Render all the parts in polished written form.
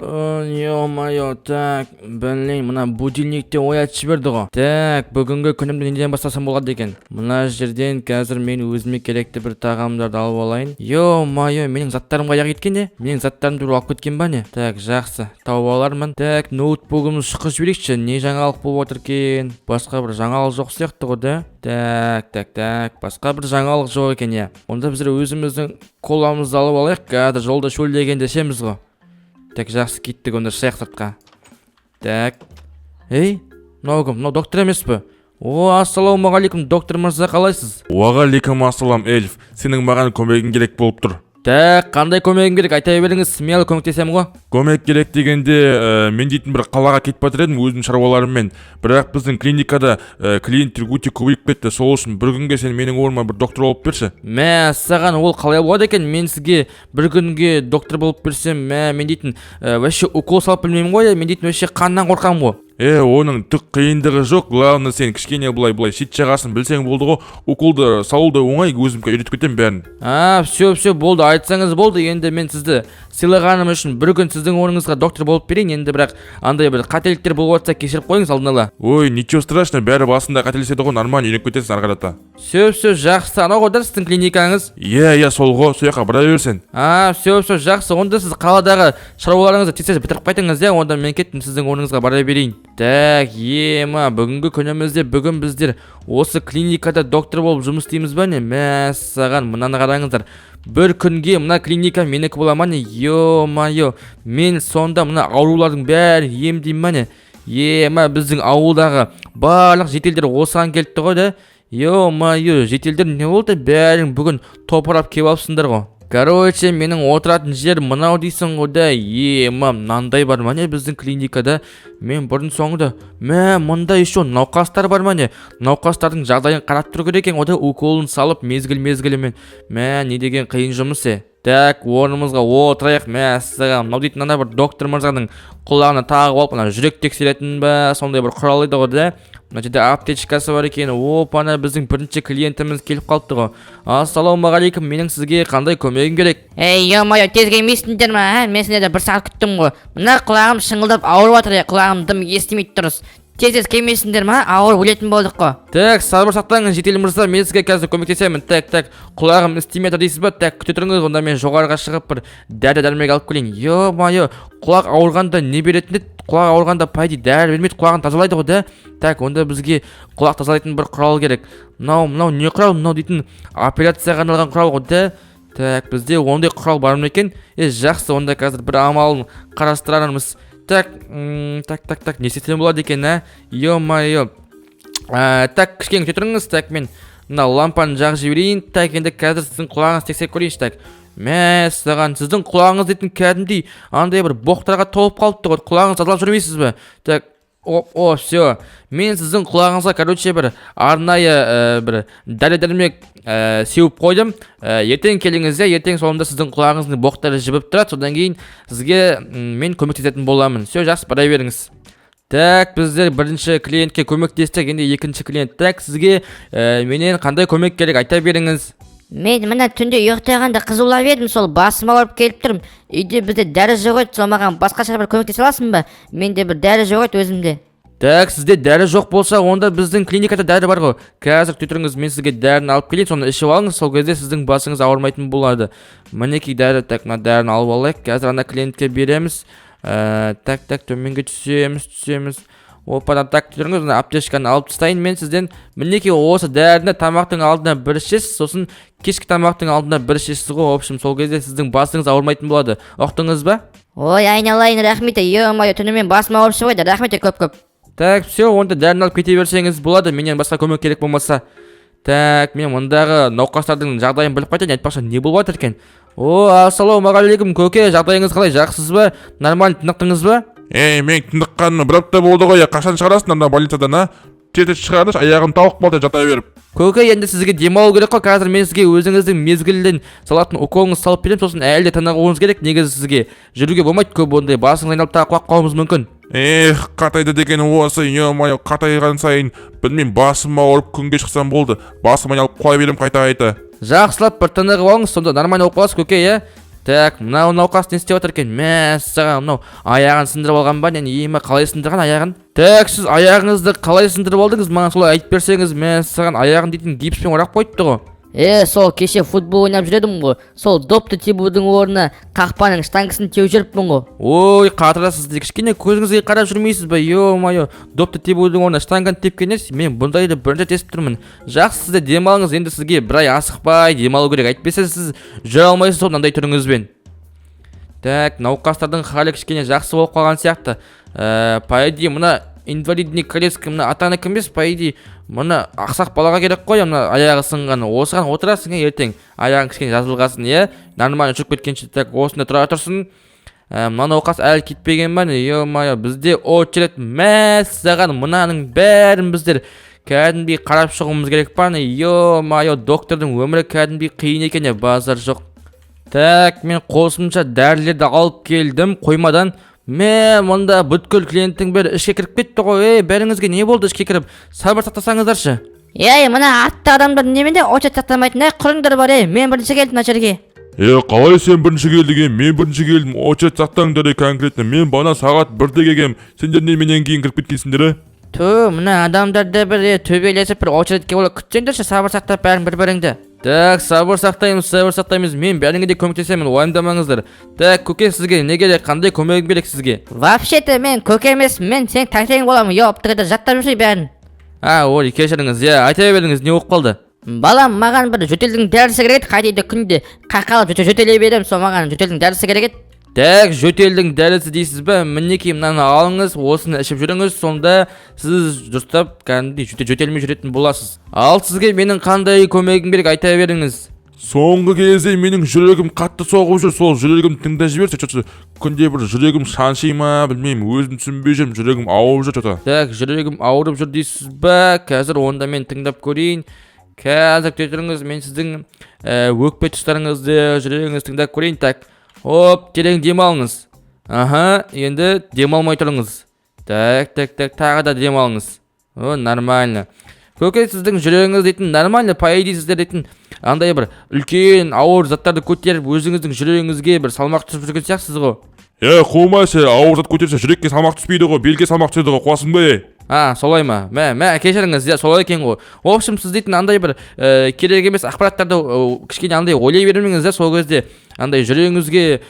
Ё-моё, так, блин, мына будильникте оятып жиберди го. Так, бүгүнгү күнүмдү эмнеден баштасам болот экен? Мына жерден азыр мен өзүмө керектүү бир тагамдарды алып алайын. Ё-моё, менин заттарым каяка кеткен э? Менин заттарымды бир алып кеткен ба не? Так, жакшы, тауып алармын. Так, ноутбугумду шыккырып жиберейикчи. Не жаңалык болуп атыр экен? Башка бир жаңалык жок сыяктуу го да. Так, башка бир жаңалык жок экен я. Онда биз өзүмүздүн коламызды алып алайык, азыр жолдо шөлдөгөндө ишемиз го. Так, жақсы кеттік онда шайық сыртқа. Так. Ей, мынау кім? Мынау доктор емес пе? О, ассалаумағалейкум, доктор мырза, қалайсыз? Уағалейкум ассалам, Эльф. Сенің маған көмегің керек болып тұр. Так, қандай көмегім керек? Айта беріңіз, мен көмектесем ғой. Көмек керек дегенде, мен дейтін бір қалаға кетіп батыр едім өзімнің шаруаларыммен. Бірақ біздің клиникада клиенттер өте көбейіп кетті. Сол үшін бір күнге сен менің орныма бір доктор болып берші. Мә, саған ол қалай болады екен? Мен сізге бір күнге доктор болып берсем, мен дейтін вообще укол салып білмеймін ғой, мен дейтін вообще қаннан қорқамын ғой. Оның түк қиындығы жоқ. Главное сен кішкене былай шет жағасын білсең болды ғой. Уколды салуды оңай, өзімге үйретіп кетем бәрін. Все болды, айтсаңыз болды. Енді мен сізді сыйлағаным үшін бір күн сіздің орныңызға доктор болып берейін. Енді бірақ андай бір қателіктер болып жатса кешіріп қойыңыз алдын ала. Ой, ничего страшно, бәрі басында қателеседі ғой, нормально үйреніп кетесің ары қарата. Все, жақсы. Анау ғой сіздің клиникаңыз? Иә, сол ғой, сол жаққа бара берсең. Все, жақсы. Онда сіз қаладағы шаруаларыңызды тез бітіріп қайтыңыз, иә? Онда мен кеттім, сіздің орныңызға бара берейін. Так, бүгінгі күнімізде бүгін біздер осы клиникада доктор болып жұмыс істейміз ба не? Мә, саған мынаны қараңыздар. Бір күнге мына клиника менікі бола ма не? Ё-моё, мен сонда мына аурулардың бәрін емдеймін ба не? Біздің ауылдағы барлық жетелдер осыған келіпті ғой да? Ё-моё, жетелдер не болды? Бәрін бүгін топырап кеп алыпсыңдар ғой. Короче, менің отыратын жер мынау дейсің ғой да. Мынандай бар ма не біздің клиникада? Мен бұрын соңды, мұнда еще науқастар бар ма не? Науқастардың жағдайын қарап тұру керек екен, ода уколын салып мезгіл-мезгілімен. Не деген қиын жұмыс е. Так, орнымызға отырайық. Мәссаған, мынау дейтін ана бір доктор мырзаның құлағына тағып алып, жүрек тексеретін ба, сондай бір құрал еді ғой да. Мына жерде аптечкасы бар екен. Ана біздің бірінші клиентіміз келіп қалыпты ғой. Ассалаумағалейкум, менің сізге қандай көмегім керек? Ё-моё, тез келмейсіңдер ма? Мен сендерді бір сағат күттім ғой. Мына құлағым шыңылдап ауырып жатыр, құлағым дым естімейді тұрыс. Тез келмейсіңдер ма? Ауырып өлетін болдық қой. Так, сабыр сақтаңыз, жетел мырза, мен сізге қазір көмектесемін. Так, құлағым істемей жатыр дейсіз ба? Так, күте тұрыңыз, онда мен жоғарыға шығып бір дәрі-дәрмек алып келейін. Ё-моё, құлақ ауырғанда не беретін еді? Құлақ ауырғанда пайда дәрі бермейді, құлағын тазалайды ғой да? Так, онда бізге құлақ тазалайтын бір құрал керек. Мынау не құрал? Мынау дейтін операцияға арналған құрал ғой да? Так, бізде ондай құрал бар ма екен? Жақсы, онда қазір бір амалын қарастырармыз. Так, не істесем болады екен, Ё-моё. Так, кішкене күте тұрыңыз. Так, мен мына лампаны жағып жіберейін. Так, енді қазір сіздің құлағыңыз тексеріп көрейінші. Так, саған сіздің құлағыңыз дейтін кәдімгідей андай бір боқтарға толып қалыпты ғой. Құлағыңыз тазалап жүрмейсіз бе? Так, все. Мен сіздің құлағыңызға, короче, бір арнайы бір дәрі-дәрмек сеуіп қойдым. Ертең келіңіз, ертең соңында сіздің құлағыңыздың боқтары жібіп тұрады. Содан кейін сізге мен көмектесетін боламын. Все, жақсы, бара беріңіз. Так, біздер бірінші клиентке көмектестік, енді екінші клиент. Так, сізге менен қандай көмек керек, айта беріңіз. Мен мына түнде ұйықтағанда қызулап едім, сол басым ауырып келіп тұрмын. Үйде бізде дәрі жоқ еді, сол маған басқаша бір көмектесе аласың ба? Менде бір дәрі жоқ еді өзімде. Так, сізде дәрі жоқ болса, онда біздің клиникада дәрі бар ғой. Қазір күте тұрыңыз, мен сізге дәріні алып келейін, соны ішіп алыңыз, сол кезде сіздің басыңыз ауырмайтын болады. Мінекей дәрі. Так, мына дәріні алып алайық. Қазір ана клиентке береміз. Так, төменге түсеміз. Так, тұрыңыз, аптечканы алып тастайын мен сізден. Мінекей осы дәріні тамақтың алдына бір ішесіз, сосын кешкі тамақтың алдына бір ішесіз ғой. В общем, сол кезде сіздің басыңыз ауырмайтын болады. Ұқтыңыз ба? Ой, айналайын, рахмет. Ё-моё, түнімен басым ауырып шығойды. Рахмет көп. Так, все, онда дәріні алып кете берсеңіз болады, менен басқа көмек керек болмаса. Так, мен мұндағы науқастардың жағдайын біліп қайтайын, айтпақшы не болып жатыр екен? Ассалаумағалейкум, көке, жағдайыңыз қалай, жақсысыз ба? Нормально тынықтыңыз ба? Мен тыныққаным бір апта болды ғой, қашан шығарасың ана больницадан, тез шығарыңыз, аяғым тауық болды жата беріп. Көке, енді сізге демалу керек қой. Қазір мен сізге өзіңіздің мезгілден салатын уколыңызды салып беремін, сосын әлде тынығуыңыз керек. Негізі сізге жүруге болмайды, көп ондай басыңыз айналып тағы құлап қалуыңыз мүмкін. Қатайды деген осы, ё-моё, қатайған сайын білмеймін, басым ауырып күнге шықсам болды. Басым айналып қоя берем қайта. Жақсылап бір тынығып алыңыз, сонда нормально болып қаласыз, көке, Так, мынау науқас не істеп отыр екен? Мәссаған, мынау аяғын сындырып алған ба? Не ема, қалай сындырған аяғын? Так, сіз аяғыңызды қалай сындырып алдыңыз? Маған солай айтып берсеңіз, мәссаған, аяғын дейтін гипспен орап қойыпты ғой. Сол кеше футбол ойнап жүредім ғой. Сол допты тебудің орнына қақпаның штангысын теуіп жүріппін ғой. Ой, қатырасыз де, кішкене көзіңізге қарап жүрмейсіз ба? Ё-майо, допты тебудің орнына штанганы тепкенес, мен бұндайды бірінші естіп тұрмын. Жақсы, сізде демалыңыз, енді сізге бір ай асықпай демалу керек. Әйтпесе сіз жүре алмайсыз сол мынандай түріңізбен. Так, науқастардың халі кішкене жақсы болып қалған сияқты. По идее, мына инвалидный коляска мына атанікі емес, по идее, мына ақсақ балаға керек қой, мына аяғы сынған. Осыған отырасың, ертең аяғың кішкене жазылғасын, нормально жүріп кеткенше. Так, осында тұра тұрсын. Мына науқас әлі кетпеген ба? Ё-майо, бізде очередь мәссаған, мынаның бәрін біздер кәдімгідей қарап шығуымыз керек па? Ё-майо, доктордың өмірі кәдімгідей қиын екен, базар жоқ. Так, мен қосымша дәрілерді алып келдім қоймадан. Мұнда бүткіл клиенттің бәрі ішке кіріп кетті ғой. Бәріңізге не болды ішке кіріп? Сабыр сақтасаңыздаршы. Мына атты адамдар неменде очередь сақтамайтын, құрыңдар бар, мен бірінші келдім мына жерге. Қалай сен бірінші келдің? Мен бірінші келдім. Очередь сақтаңдар конкретно. Мен бана сағат 1-де келгем. Сендер менен кейін кіріп кеткенсіңдер? Мына адамдарды бір төбелесіп бір очередьке олай күтсеңдерші, сабыр сақтап бәрін бір-біріңді. Так, сабыр сақтаймыз. Мен бәріңе де көмектесемін, уайымдамаңыздар. Так, көке, сізге не керек, қандай көмегім керек сізге? Вообще-то мен көке емеспін, мен сен таңтең боламын. Оптығыда жаттап жүрсей бәрін. Ой, кешіріңіз, айта беріңіз, не болып қалды? Балам, маған бір жөтелдің дәрісі керек еді, қайтейді күнде қақалып жөтеле берем, сол маған жөтелдің дәрісі керек еді. Так, жөтелдің дәрісі дейсіз бе? Мінекей мынаны алыңыз, осыны ішіп жүріңіз, сонда сіз дұрыстап кәдімгідей жөтелмей жүретін боласыз. Ал сізге менің қандай көмегім керек, айта беріңіз. Соңғы кезде менің жүрегім қатты соғып жүр, сол жүрегім тыңдап жіберші. Күнде бір жүрегім шанши ма, білмеймін, өзім түсінбей жүрмін, жүрегім ауырып жүр. Так, жүрегім ауырып жүр дейсіз бе? Қазір онда мен тыңдап көрейін. Қазір кетіріңіз, мен сіздің өкпе тұстарыңызды, жүрегіңізді тыңдап көрейін. Так, терең демалыңыз. Енді демалмай тұрыңыз. Так, тағы да демалыңыз. Нормально. Көке, сіздің жүрегіңіз дейтін нормально, по идее сіздер дейтін андай бір үлкен ауыр заттарды көтеріп өзіңіздің жүрегіңізге бір салмақ түсіп жүрген сияқтысыз ғой. Қоймайся, ауыр зат көтерсе жүрекке салмақ түспейді ғой, белге салмақ түседі ғой, қуасың ба? Солай ма? Кешіріңіз, солай екен ғой. В общем, сіз дейтін андай бір керек емес ақпараттарды кішкене андай ойлай бермеңіз, сол кезде андай жүрегіңізге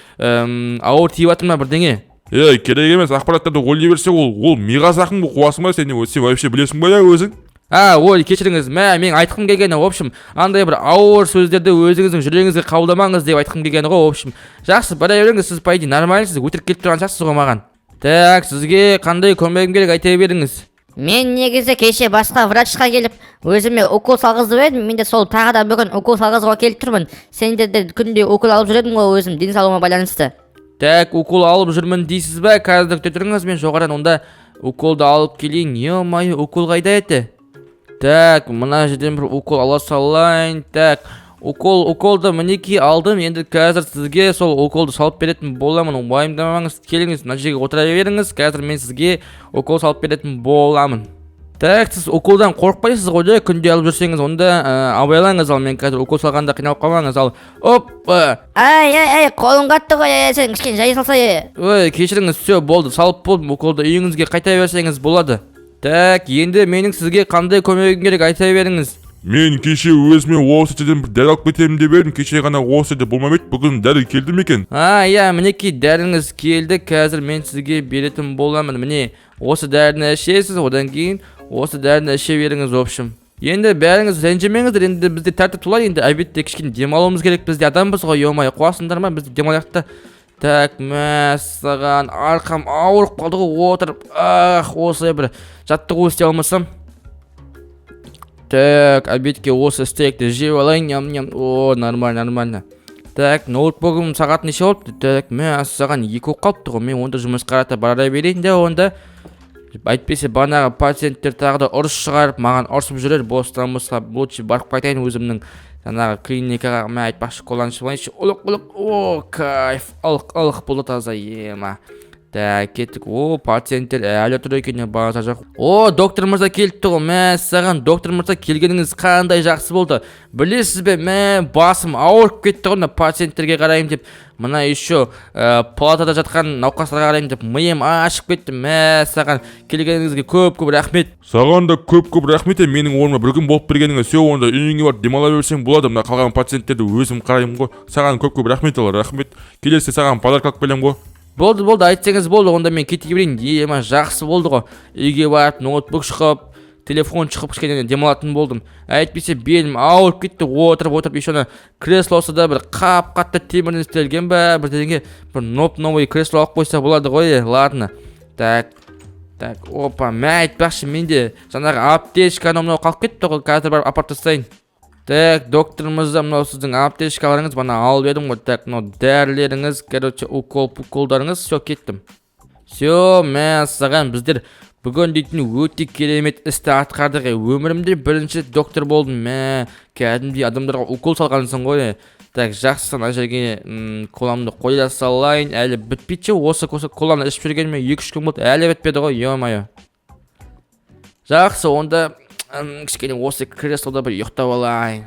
ауыр тиіп жатыр ма бірдеңе? Керек емес ақпараттарды ойлай берсе, ол миға зақым ғой, қуасың ба? Сен вообще білесің ба өзің? Ой, кешіріңіз, мен айтқым келгені, в общем, андай бір ауыр сөздерді өзіңіздің жүрегіңізге қабылдамаңыз деп айтқым келгені ғой, в общем. Жақсы, бара беріңіз, сіз по идее нормальсыз, өтірік келіп тұрған сияқтысыз ғой маған. Так, сізге қандай көмегім керек, айта беріңіз. Мен негізі кеше басқа врачқа келіп, өзіме укол салғызып едім, мен де сол тағы да бүгін укол салғызуға келіп тұрмын. Сендерде күнде укол алып жүредім ғой өзім, денсаулығыма байланысты. Так, укол алып жүрмін дейсіз бе? Қазір күте тұрыңыз, мен жоғарыдан онда уколды алып келейін. Ё-майо, укол қайда еді? Так, мына жерден бір укол ала салайын. Так, уколды мінекей алдым. Енді қазір сізге сол уколды салып беретін боламын. Уайымдамаңыз, келіңіз, мына жерге отыра беріңіз. Қазір мен сізге укол салып беретін боламын. Так, сіз уколдан қорықпайсыз ғой, күнде алып жүрсеңіз, онда абайлаңыз. Ал мен қазір укол салғанда қиналып қалмаңыз. Ал, қолың қатты ғой, сен кішкене жай салса. Ой, кешіріңіз, все болды, салып болдым. Уколды үйіңізге қайта берсеңіз болады. Так, енді менің сізге қандай көмегім керек, айта беріңіз. Мен кеше өзіме осы жерден бір дәрі алып кетемін деп едім. Кеше ғана осы жерде болмамайды, бүгін дәрі келді ме екен? Мінекей дәріңіз келді. Қазір мен сізге беретін боламын. Міне, осы дәріні ішесіз, одан кейін осы дәріні іше беріңіз, в общем. Енді бәріңіз ренжімеңіздер, енді бізде тәртіп солай, енді обедте кішкене демалуымыз керек, бізде адамбыз ғой, ё-майо, қуасыңдар ма, бізде демалайық. Так, мәссаған, арқам ауырып қалды ғой отырып. Осылай бір жаттығу істей алмасам. Так, обедке осы стейкті жеп алайын, ням-ням. Нормально. Так, ноутбугым сағат неше болды? Так, мәссаған 2 болып қалыпты ғой, мен онда жұмыс қарата бара берейін де онда. Әйтпесе банағы пациенттер тағы да ұрыс шығарып, маған ұрсып жүрер, бостан босқа лучше барып қайтайын өзімнің жаңағы клиникаға. Мен айтпақшы қоланшы болайыншы. Кайф, ылық болды таза, ема. Так, кеттік. О, пациенттер әлі тұр екен базар жақ. О, доктор мырза келіпті ғой. Мәссаған, доктор мырза келгеніңіз қандай жақсы болды. Білесіз бе, басым ауырып кетті ғой, пациенттерге қараймын деп. Мына еще палатада жатқан науқастарға қараймын деп миым ашып кетті. Мәссаған, келгеніңізге көп-көп рахмет. Саған да көп-көп рахмет. Менің орныма бір күн болып бергеніңе. Сен онда үйіңе барып демала берсең болады. Мына қалған пациенттерді өзім қараймын ғой. Саған көп-көп рахмет. Рахмет. Келесі саған подарка алып келем ғой. Болды, айтсаңыз болды, онда мен кете берейін. Жақсы болды ғой. Үйге барып, ноутбук шығып, телефон шығып кішкене демалатын болдым. Әйтпесе белім ауырып кетті, отырып, еще ана креслосы да бір қатты темірден істелген бе, бірдеңе бір новый кресло алып қойса болады ғой. Ладно. Так, опа, айтпақшы, менде жаңағы аптечка мынау қалып кетті ғой, қазір барып апарып тастайын. Так, доктор мырза, мынау сіздің аптечкаларыңыз, бана алып едім ғой. Так, мынау дәрілеріңіз, уколдарыңыз, все, кеттім. Все, саған біздер бүгін дейтін өте керемет істі атқардық. Өмірімде бірінші доктор болдым. Кәдімгідей адамдарға укол салғансың ғой. Так, жақсы, ана жерге коламды қоя салайын. Әлі бітпейді, осы коланы ішіп жүргеніме 2-3 күн болды, әлі бітпеді ғой. Ё-моё. Жақсы, онда кішкене осы креслода бір ұйықтап алайын.